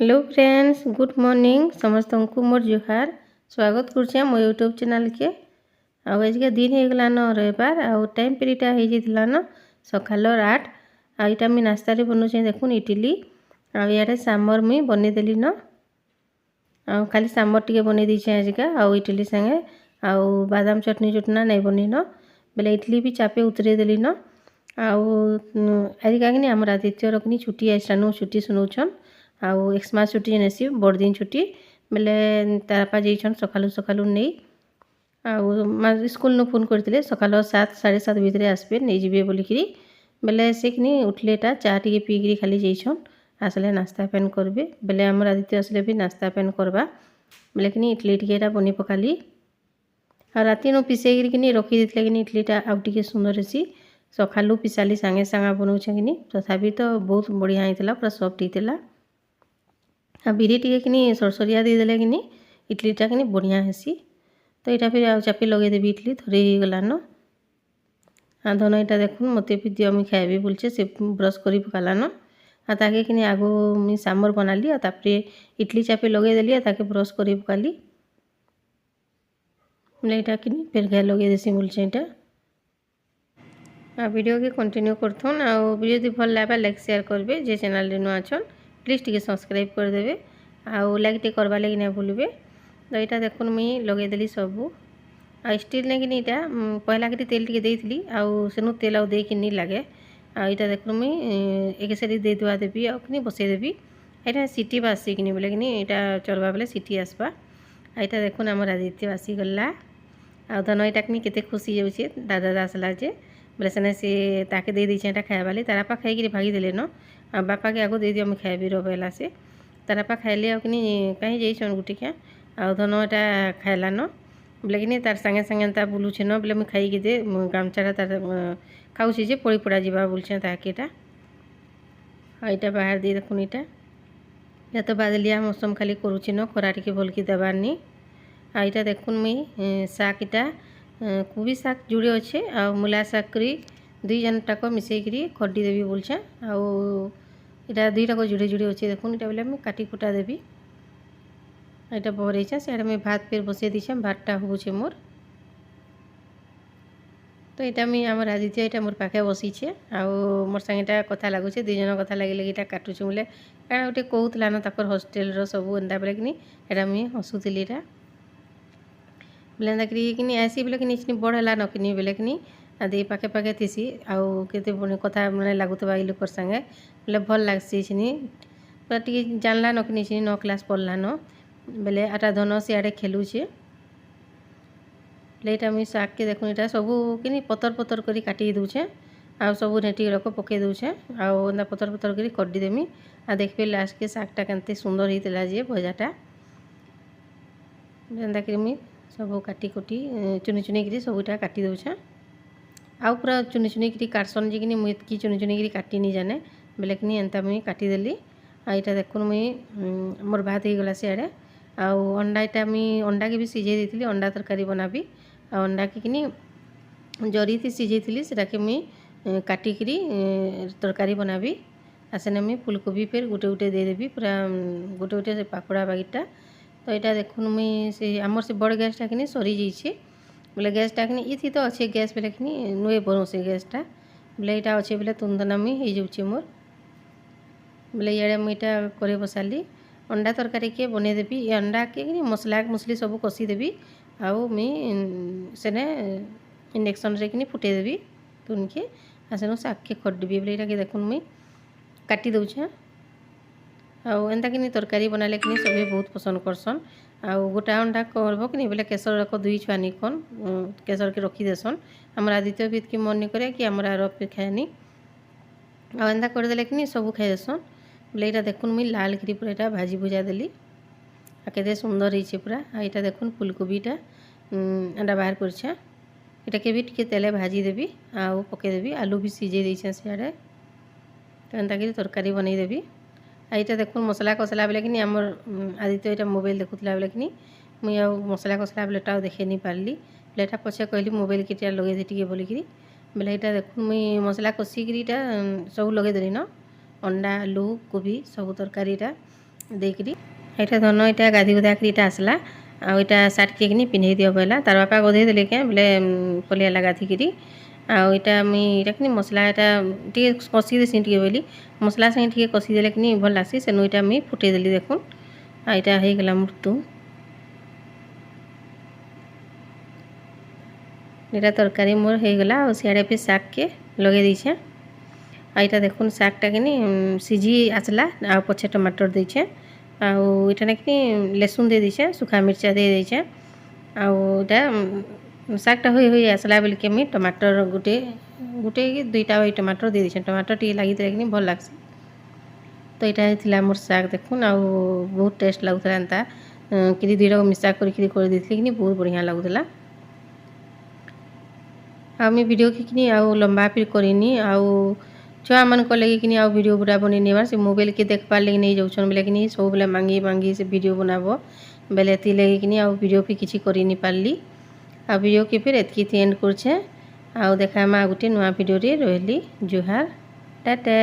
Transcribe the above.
Hello friends, good morning समस्त को मोर जुहार। स्वागत करुचे मो यूट्यूब चैनल के। आज के दिन हो गलान रविवार आउ टाइम पीरियडा हो जाता सकाल 8। आईटा मुझे नास्ता बनाऊे देखुन इडली आड़े सांबर मुई बनईदेली न खाली सांबर टे बनई देछे आजिका आउ इडली संगे आउ बादाम चटनी चुटना नहीं बनी न बेले इडली भी चापे उतरे देली न आउ आजिका कि आम आदित्यर कि छुट्टी आसानु छुट्टी सुनाउछन आउ एक्समास छुट्टी नेसी बड़दिन छुट्टी बेले तारापा जाइछन सकालू सकालू नहीं आउ स्कूल नु फोन करते सकाल 7 साढ़े 7 भितर आसबे नहीं जीवे बोलिकी बेले से कि उठलेटा चाह टी पीकरी खाली जाइछन आसले नास्ता पैन करबे बेले आम आदित्य आसले भी नास्ता पैन करवा बेले कि इडली टिकेटा बनी पकाली आ राति नु पिसेगिरी कि रखी देथिले कि इडलीटा आउ टिके सुंदर हेसी सकालू पिसाली सांगे सांगा बनाउछे कि तथापि तो बहुत बढ़िया होइतिला पूरा सॉफ्ट होइतिला आ बिरी टिके कि सरसरिया देदेले कि इडलीटा कि बढ़िया हेसी तो यहाँ फिर आउ चापी लगेदेवी इडली थोड़े ही गलान आ धन यहाँ देखुन मत भी दियो मुझे खाइबी बोलचे से ब्रश कर पकालान आ ताके कि आगो मुझे सांबर बनाली आ तापरे इडली चापी लगेदेली ताके ब्रश कर पकाली बोले यहाँ कि फिर घाय लगे देसी बोलचे यहाँ आ वीडियो के कंटिन्यू करथुन आ वीडियो यदि भल लगा लाइक शेयर करबे जे चैनल रे नुआ अछन प्लीज टिके सब्सक्राइब करदेवे आउ लाइक टे करवा लगी ना भूलबे तो यहाँ देखुन मुई लगेदेली सबू आ स्टील ने कि पहला कि तेल टे देती आउ सेनु तेल आउ देकी नहीं लगे आ यहाँ देखुन मुई एक साइड दे दुआ देवी आ बसईदेवी यहाँ सीटी बासी कि बोले कि यहाँ चलवा बेले सीटी आसवा आ यहाँ देखुन आम आदित्य आसीगला आ धन यहाँ कि खुशी जाऊे दादा आसला जे बोले से ताके दे दीछे यहाँ खाइबाली तारापा खाई भागीदेले न आ बापा के आगो दे दियो मुझे खाइबी रहा से तारापा खाइले आ कहीं जाइछन गुटिका आ धन यहाँ खाइला न बोले कि तार संगे संगे ता बुलूछे न बोले मुझे खाई दे गामछाटा तार खाऊे जे पड़ी पड़ा जा बोलछे ताके यहाँ बाहर दी देखुन या तो बादलिया मौसम खाली करुचे न खरा टिके भलकी देवार नी आ यहाँ देखुन मुई शाक इटा कोबी शाक जुड़े अच्छे आ मूला शाक करी दुई जनटाक मिसेकरी खड्डी देवी बोलछे आउ यहाँ दुईटाक जुड़े जुड़े अच्छे देखुन यहाँ बोले मुझे काटी कुटा देवी यहाँ बहरेछे से मुझे भात फिर बसई दीछे भातटा होछे मोर तो यहाँ मुझे आम आदित्य यहाँ मोर पाखे बसीछे आउ मोर संगे कथा लगुचे दुई जन कथा लगे लगे यहाँ काटुचे बोले क्या गोटे कहूला न ताकर हस्टेल सब एंता बोले कि यहाँ मुझे हसुली बोले एंता कि आसी बोले कि बड़ है नकिनी बोले कि आदि पाखे पाखे थीसी आउ केते कथा मैंने लगुवा ई लोकर संगे बोले भल लगसी पूरा टी जानला नकिनी 9 क्लास पढ़ला न बोले आटा धन सियाड़े खेलुचे बोले यहाँ मुझे शाक के देखुन यहाँ सबू कि पतर पतर कर काटी दूचे आउ सब नेटी रख पकई दूचे आउ एंता पतर पतर कर कड्डी देमी आ देखिए लास्ट के शाकटा के सुंदर होता जे भजाटा एंता कि मुझे सब काटी कुटी चुनी चुनी कर सबूटा काटी दूचे आउ पूरा चुनी चुनी कर काटसन जे कि मुझे चुनी चुनी कर काटी नहीं जाने बोले कि एंता मुझे काटिदेली आ यहाँ देखुन मुझे मोर भात हो गला सियाड़े आउ अंडा यहाँ मुझे अंडा के भी सीझे देती अंडा तरकारी बनाबी आ अंडा के कि जरी थी सीझे से मुझे काटिकी तरकारी बनाबी आ सेने मुझे फुलकोबी फिर गोटे गोटे देदेवी पूरा गोटे गोटे से पाखुड़ा बागिटा तो यहाँ देखुन मुझे से आमर से बड़ गैसटा कि सरी जाइए बोले गैसटा कि इथी तो अच्छे गैस बोले कि नुए बनू से गैसटा बोले यहाँ अच्छे बोले तुंदना मुझे हो जाऊे मोर बोले इे मुझे कर बसाली अंडा तरकारी के बनईदेवी अंडा के मसला मसली सब कषीदेवी आउ मुझे सेने इंडक्शन रे कि फुटेदेवी तुन के आ सेनु शाक के खड्डी बोले यहाँ देखुन मुझे काटी दूचे आउ एंता कि तरकारी बनाले कि सभी बहुत पसंद करसन आउ गोटा अंडा करब कि बोले केसर रख दुई छुआ नहीं कौन केसर के रखी देसन आम आदित्य भी इतकी मन नहीं करे कि आम रफ खाएनी आ एंता करदे कि सब खाई देसन बोले यहाँ देखुन मुझे लाल करी पूरा यहाँ भाजी भुजा देली आ के सुंदर होइछे पूरा आ यहाँ देखुन फुलकोबीटा एंटा बाहर करछे यहाँ के भी टिके तेले भाजी देवी आउ पकईदेवी आलू भी सीझे देछे सियाड़े तो एंता कि तरकारी बनईदेवी आ यहाँ देखुन मसला कसला बोले कि आमर आदित्य यहाँ मोबाइल देखुला बोले कि मुझे आ मसला कसला बोलेटा देखे नहीं पारली बोले यहाँ पछे कहली मोबाइल के लगे दे टे बोलिकी बोले यहाँ देखुन मुझे मसला कषिकी सब लगेदेली न अंडा आलू कोबी सब तरकारीटा ଦେଇକିରି ଏଇଟା ଧନ ଏଇଟା ଗାଧି ଗୁଧାକରି ଏଇଟା ଆସିଲା ଆଉ ଏଇଟା ସାର୍ଟ କିନି ପିନ୍ଧେଇ ଦିଅ ବୋଇଲା ତାର ବାପା ଗଧେଇ ଦେଲେ କେଁ ବୋଲେ ପଲେଇଲା ଗାଧିକିରି ଆଉ ଏଇଟା ମୁଇଁ ଏଇଟା କିନି ମସଲା ଏଇଟା ଟିକେ କଷି ଦେସି ଟିକେ ବୋଇଲି ମସଲା ସାଙ୍ଗେ ଟିକେ କଷି ଦେଲେ କିନି ଭଲ୍ ଲାଗ୍ସି ସେନୁ ଏଇଟା ମୁଇଁ ଫୁଟେଇ ଦେଲି ଦେଖୁନ୍ ଆଉ ଏଇଟା ହେଇଗଲା ମୃତ୍ୟୁ ଏଇଟା ତରକାରୀ ମୋର୍ ହେଇଗଲା ଆଉ ସିଆଡ଼େ ବି ଶାଗକେ ଲଗେଇ ଦେଇଛେ ଆଉ ଏଇଟା ଦେଖୁନ୍ ଶାଗଟା କିନି ସିଝି ଆସିଲା ଆଉ ପଛେ ଟମାଟର ଦେଇଛେ ଆଉ ଏଇଟା ନାକି ଲେସୁନ୍ ଦେଇ ଦେଇଛେ ସୁଖା ମିର୍ଚା ଦେଇ ଦେଇଛେ ଆଉ ଏଇଟା ଶାଗଟା ହୋଇ ହୋଇ ଆସିଲା ବେଲକେ ମୁଇଁ ଟମାଟର ଗୁଟେ କି ଦୁଇଟା ଟମାଟର ଦେଇ ଦେଇଛେ ଟମାଟର ଟିକେ ଲାଗିଥିଲେ କିନି ଭଲ୍ ଲାଗ୍ସି ତ ଏଇଟା ହେଇଥିଲା ମୋର୍ ଶାଗ ଦେଖୁନ୍ ଆଉ ବହୁତ ଟେଷ୍ଟ ଲାଗୁଥିଲା ଏନ୍ତା କିରି ଦୁଇଟାକୁ ମିଶା କରିକିରି କରିଦେଇଥିଲି କିନି ବହୁତ ବଢ଼ିଆ ଲାଗୁଥିଲା ଆଉ ମୁଇଁ ଭିଡ଼ିଓ କିନି ଆଉ ଲମ୍ବା ବି କରିନି ଆଉ ଛୁଆମାନଙ୍କ ଲାଗି କିନି ଆଉ ଭିଡ଼ିଓ ଗୁଡ଼ା ବନେଇ ନେବାର୍ ସେ ମୋବାଇଲ୍କେ ଦେଖ୍ବାର୍ ଲାଗି ନେଇ ଯାଉଛନ୍ ବେଲେ କିନି ସବୁବେଲେ ମାଙ୍ଗି ମାଙ୍ଗି ସେ ଭିଡ଼ିଓ ବନାବ ବେଲେ ଏଥି ଲାଗି କିନି ଆଉ ଭିଡ଼ିଓ ବି କିଛି କରିନି ପାରିଲି ଆଉ ଭିଡ଼ିଓକେ ଫିର୍ ଏତ୍କି ଏଣ୍ଡ କରୁଛେ ଆଉ ଦେଖାମା ଗୋଟେ ନୂଆ ଭିଡ଼ିଓରେ ରହିଲି ଜୁହାର ଟାଟା।